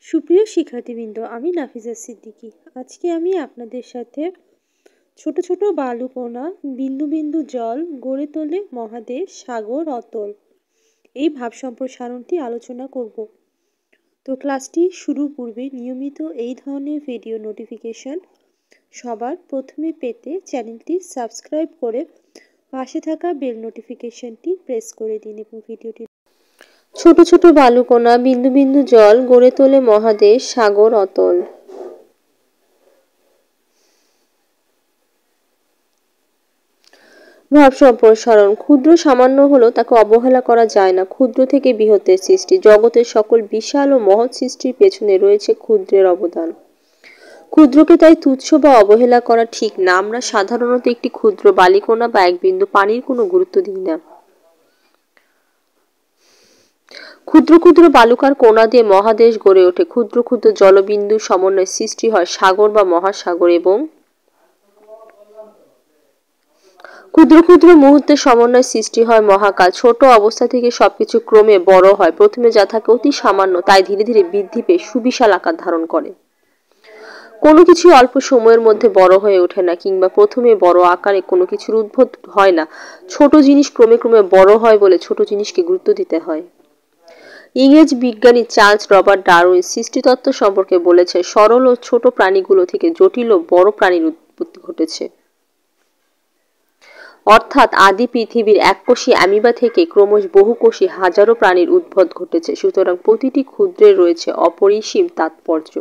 সুপ্রিয় শিক্ষার্থীবৃন্দ, আমি নাফিজা সিদ্দিকী। আজকে আমি আপনাদের সাথে ছোট ছোট বালুকণা বিন্দু বিন্দু জল গড়ে তোলে মহাদেশ সাগর অতল এই ভাব সম্প্রসারণটি আলোচনা করব। তো ক্লাসটি শুরুর পূর্বে নিয়মিত এই ধরনের ভিডিও নোটিফিকেশন সবার প্রথমে পেতে চ্যানেলটি সাবস্ক্রাইব করে পাশে থাকা বেল নোটিফিকেশনটি প্রেস করে দিন এবং ভিডিওটি ছোট ছোট বালুকণা বিন্দু বিন্দু জল গড়ে তোলে মহাদেশ সাগর অতল। ভাব সম্প্রসারণ। ক্ষুদ্র সামান্য হলেও তাকে অবহেলা করা যায় না। ক্ষুদ্র থেকে বৃহত্তের সৃষ্টি। জগতের সকল বিশাল ও মহৎ সৃষ্টির পেছনে রয়েছে ক্ষুদ্রের অবদান। ক্ষুদ্রকে তাই তুচ্ছ বা অবহেলা করা ঠিক না। আমরা সাধারণত একটি ক্ষুদ্র বালিকণা বা এক বিন্দু পানির কোনো গুরুত্ব দিই না। ক্ষুদ্র ক্ষুদ্র বালুকার কণা দিয়ে মহাদেশ গড়ে ওঠে। ক্ষুদ্র ক্ষুদ্র জলবিন্দু সমন্বয়ে সৃষ্টি হয় সাগর বা মহাসাগর এবং ক্ষুদ্র ক্ষুদ্র মুহূর্তের সমন্বয়ে সৃষ্টি হয় মহাকাল। ছোট অবস্থা থেকে সবকিছু ক্রমে বড় হয়। প্রথমে যা থাকে অতি সামান্য, তাই ধীরে ধীরে বৃদ্ধি পেয়ে সুবিশাল আকার ধারণ করে। কোনো কিছু অল্প সময়ের মধ্যে বড় হয়ে ওঠে না, কিংবা প্রথমে বড় আকারে কোনো কিছুর উদ্ভব হয় না। ছোট জিনিস ক্রমে ক্রমে বড় হয় বলে ছোট জিনিসকে গুরুত্ব দিতে হয়। ইংরেজ বিজ্ঞানী চার্লস রবার্ট ডারউইন সৃষ্টিতত্ত্ব সম্পর্কে বলেছে, সরল ও ছোট প্রাণীগুলো থেকে জটিল ও বড় প্রাণীর উৎপত্তি ঘটেছে। অর্থাৎ আদি পৃথিবীর এককোষী অ্যামিবা থেকে ক্রমশ বহুকোষী হাজারো প্রাণীর উদ্ভব ঘটেছে। সুতরাং প্রতিটি ক্ষুদ্রে রয়েছে অপরিসীম তাৎপর্য।